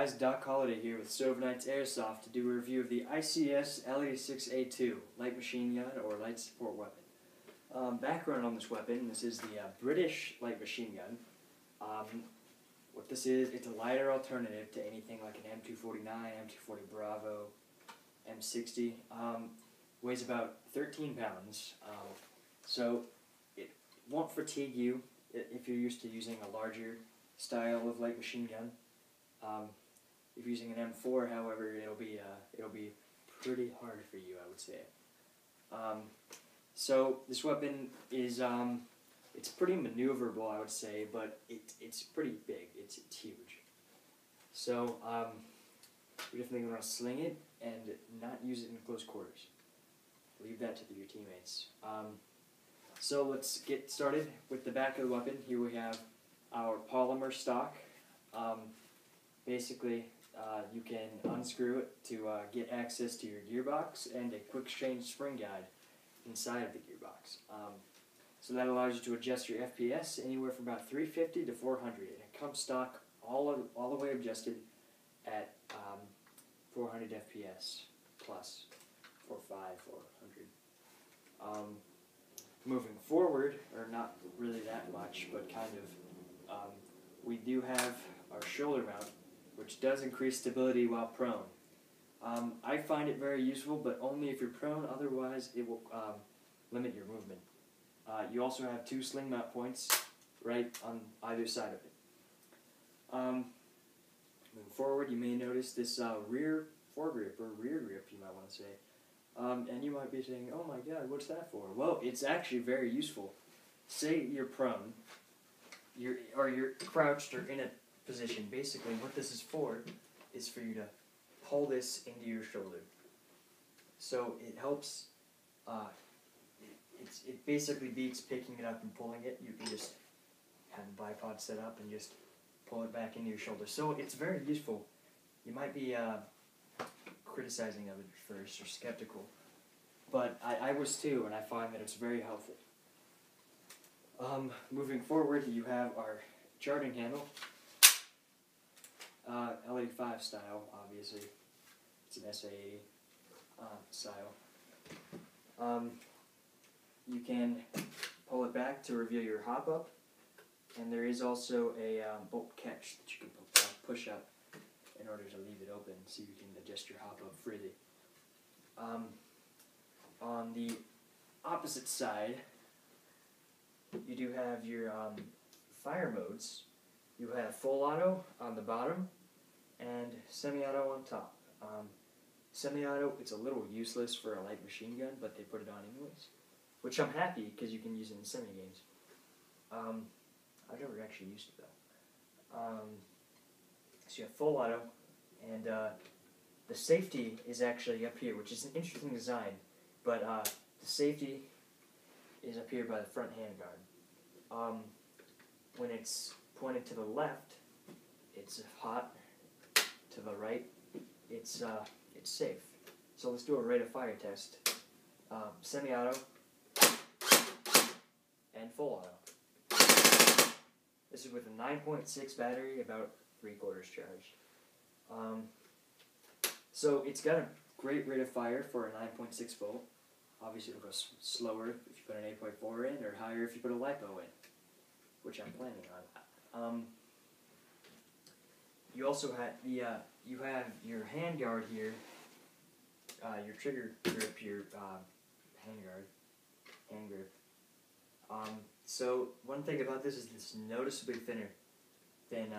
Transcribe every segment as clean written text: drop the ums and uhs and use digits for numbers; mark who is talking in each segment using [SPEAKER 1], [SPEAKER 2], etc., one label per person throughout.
[SPEAKER 1] guys, Doc Holliday here with Stove Knight's Airsoft to do a review of the ICS L86A2 light machine gun or light support weapon. Background on this weapon: this is the British light machine gun. What this is, it's a lighter alternative to anything like an M249, M240 Bravo, M60. Weighs about 13 pounds, so it won't fatigue you if you're used to using a larger style of light machine gun. If you're using an M4, however, it'll be pretty hard for you, I would say. So this weapon is it's pretty maneuverable, I would say, but it's pretty big. It's huge. So we definitely want to sling it and not use it in close quarters. Leave that to your teammates. So let's get started with the back of the weapon. Here we have our polymer stock. Basically, you can unscrew it to get access to your gearbox and a quick change spring guide inside of the gearbox. So that allows you to adjust your FPS anywhere from about 350 to 400, and it comes stock all the way adjusted at 400 FPS plus 400. Moving forward, or not really that much, but kind of, we do have our shoulder mount, which does increase stability while prone. I find it very useful, but only if you're prone. Otherwise, it will limit your movement. You also have two sling mount points right on either side of it. Moving forward, you may notice this rear foregrip, or rear grip, you might want to say. And you might be saying, "Oh my God, what's that for?" Well, it's actually very useful. Say you're prone, you're crouched or in a position. Basically, what this is for you to pull this into your shoulder. So it helps. It basically beats picking it up and pulling it. You can just have the bipod set up and just pull it back into your shoulder. So it's very useful. You might be criticizing of it at first or skeptical, but I was too, and I find that it's very helpful. Moving forward, you have our charging handle, L85 style, obviously. It's an SA style. You can pull it back to reveal your hop up, and there is also a bolt catch that you can push up in order to leave it open so you can adjust your hop up freely. On the opposite side, you do have your fire modes. You have full auto on the bottom and semi-auto on top. Semi-auto, it's a little useless for a light machine gun, but they put it on anyways, which I'm happy because you can use it in semi-games. I've never actually used it though. So you have full auto, and the safety is actually up here, which is an interesting design, but the safety is up here by the front handguard. When it's pointed to the left, it's hot. To the right, it's safe. So let's do a rate of fire test. Semi-auto and full auto. This is with a 9.6 battery, about 3/4 charged. So it's got a great rate of fire for a 9.6 volt. Obviously it'll go slower if you put an 8.4 in, or higher if you put a LiPo in, which I'm planning on. You also have you have your handguard here, your trigger grip, your hand grip. So one thing about this is it's noticeably thinner than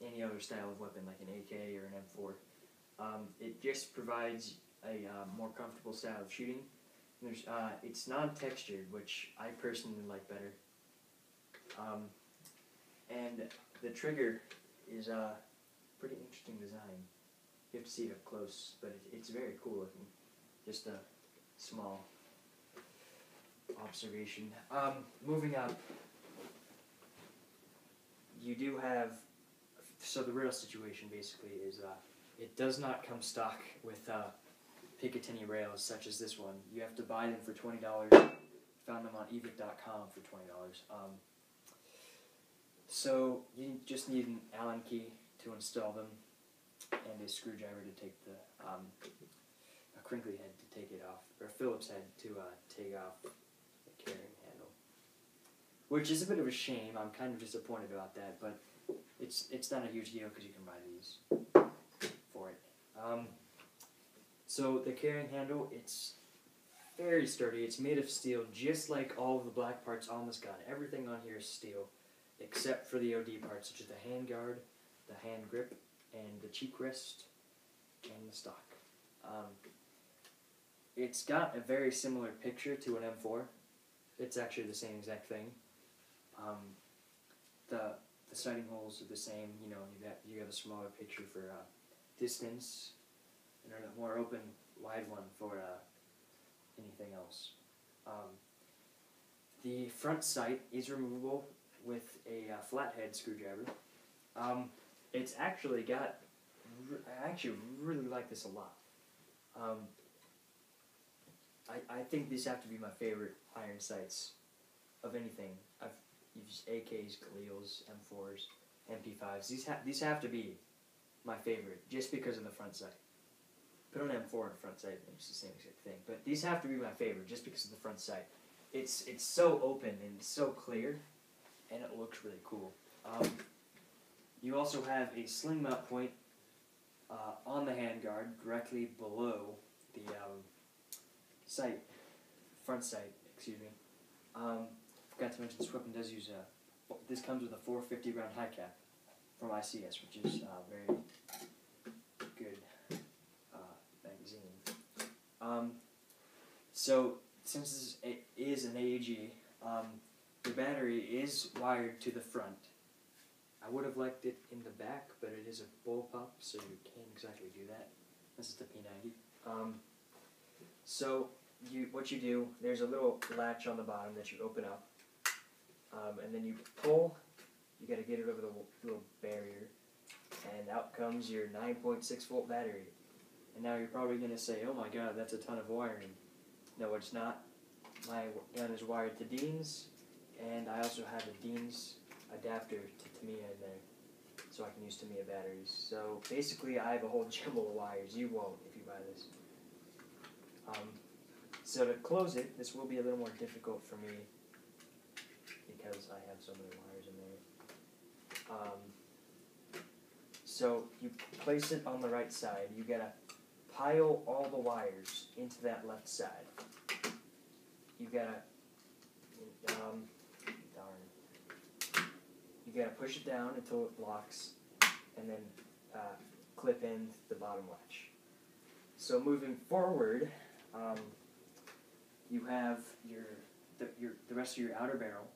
[SPEAKER 1] any other style of weapon, like an AK or an M4. It just provides a more comfortable style of shooting. It's non-textured, which I personally like better. And the trigger is a pretty interesting design. You have to see it up close, but it's very cool looking. Just a small observation. Moving up, you do have, so the real situation basically is it does not come stock with Picatinny rails such as this one. You have to buy them for $20. Found them on evic.com for $20. So you just need an Allen key to install them. and a screwdriver to take a crinkly head to take it off, or a Phillips head to take off the carrying handle. Which is a bit of a shame. I'm kind of disappointed about that, but it's not a huge deal because you can buy these for it. So the carrying handle, it's very sturdy. It's made of steel, just like all of the black parts on this gun. Everything on here is steel, except for the OD parts, such as the hand guard, the hand grip, and the cheek rest, and the stock. It's got a very similar picture to an M4. It's actually the same exact thing. The sighting holes are the same. You know, you have a smaller picture for distance, and a more open, wide one for anything else. The front sight is removable with a flathead screwdriver. It's actually got. I actually really like this a lot. I think these have to be my favorite iron sights of anything. I've used AKs, Khalils, M4s, MP5s. These have to be my favorite just because of the front sight. Put an M4 in the front sight, it's the same exact thing. But these have to be my favorite just because of the front sight. It's so open and so clear, and it looks really cool. You also have a sling mount point on the handguard directly below the sight, front sight, excuse me. Forgot to mention this weapon does use this comes with a 450 round high cap from ICS, which is very good magazine. So since this is an AEG, the battery is wired to the front. I would have liked it in the back, but it is a bullpup, so you can't exactly do that. This is the P90. So what you do, there's a little latch on the bottom that you open up, and then you pull. You got to get it over the little barrier, and out comes your 9.6 volt battery. And now you're probably going to say, "Oh my God, that's a ton of wiring." No, it's not. My gun is wired to Dean's, and I also have a Dean's adapter to Tamiya in there, so I can use Tamiya batteries. So basically, I have a whole jumble of wires. You won't if you buy this. So to close it, this will be a little more difficult for me because I have so many wires in there. So you place it on the right side. You gotta pile all the wires into that left side. You gotta, you gotta push it down until it locks, and then clip in the bottom latch. So moving forward, you have the rest of your outer barrel.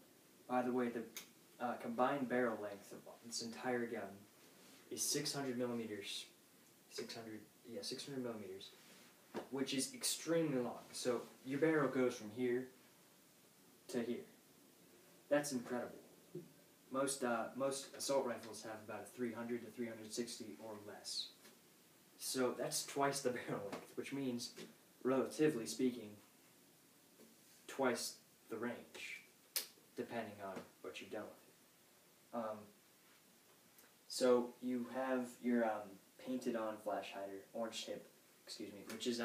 [SPEAKER 1] By the way, the combined barrel length of this entire gun is 600 millimeters. 600 millimeters, which is extremely long. So your barrel goes from here to here. That's incredible. Most assault rifles have about a 300 to 360 or less. So that's twice the barrel length, which means, relatively speaking, twice the range, depending on what you've done with it. So you have your painted on flash hider, orange tip, excuse me, which is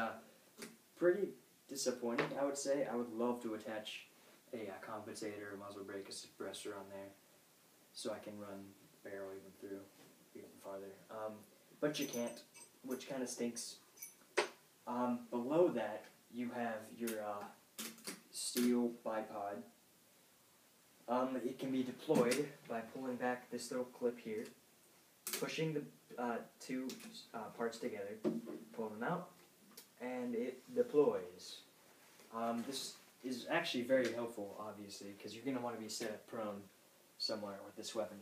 [SPEAKER 1] pretty disappointing, I would say. I would love to attach a compensator, a muzzle brake, a suppressor on there, so I can run the barrel even farther. But you can't, which kind of stinks. Below that, you have your steel bipod. It can be deployed by pulling back this little clip here, pushing the two parts together, pull them out, and it deploys. This is actually very helpful, obviously, because you're going to want to be set up prone somewhere with this weapon.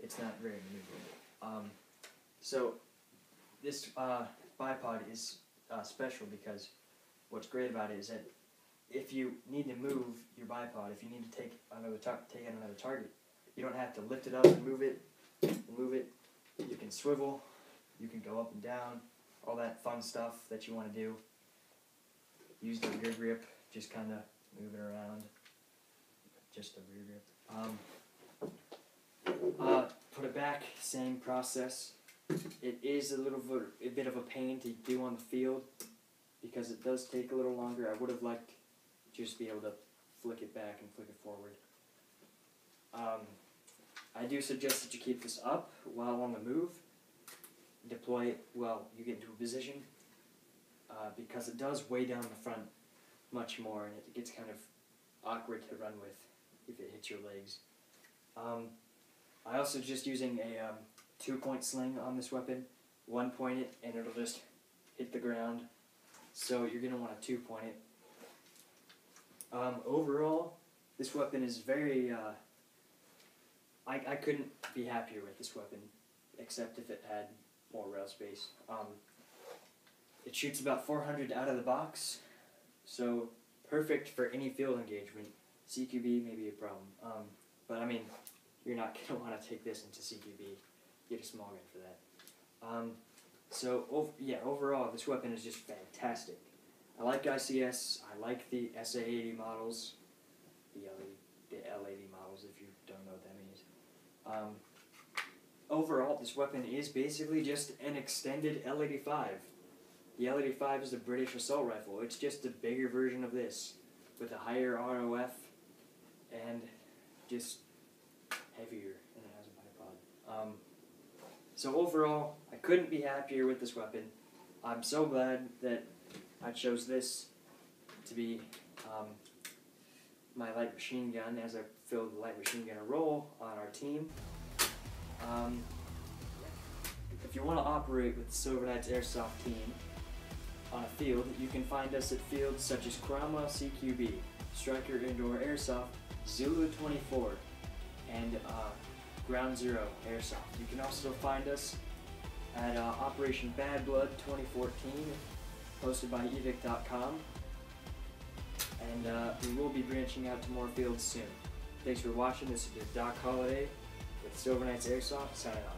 [SPEAKER 1] It's not very maneuverable. So this bipod is special because what's great about it is that if you need to move your bipod, if you need to take out another target, you don't have to lift it up and move it. You can swivel, you can go up and down, all that fun stuff that you want to do. Use the rear grip, just kind of move it around. Just the rear grip. Put it back, same process. It is a bit of a pain to do on the field because it does take a little longer. I would have liked to just be able to flick it back and flick it forward. I do suggest that you keep this up while on the move. Deploy it while you get into a position because it does weigh down the front much more and it gets kind of awkward to run with if it hits your legs. I also just using a 2-point sling on this weapon. 1-point it and it'll just hit the ground. So you're going to want to 2-point it. Overall, this weapon is very... I couldn't be happier with this weapon, except if it had more rail space. It shoots about 400 out of the box, so perfect for any field engagement. CQB may be a problem, but I mean, you're not going to want to take this into CQB. Get a small gun for that. Overall, this weapon is just fantastic. I like ICS, I like the SA80 models, the L80 models, if you don't know what that means. Overall, this weapon is basically just an extended L85. The L85 is a British assault rifle. It's just a bigger version of this, with a higher ROF, and just heavier, and it has a bipod. So overall, I couldn't be happier with this weapon. I'm so glad that I chose this to be my light machine gun as I filled the light machine gun role on our team. If you want to operate with the Silver Knights Airsoft team on a field, you can find us at fields such as Cromwell CQB, Striker Indoor Airsoft, Zulu 24, and Ground Zero Airsoft. You can also find us at Operation Bad Blood 2014, hosted by evic.com, and we will be branching out to more fields soon. Thanks for watching. This is Doc Holliday with Silver Knights Airsoft, signing off.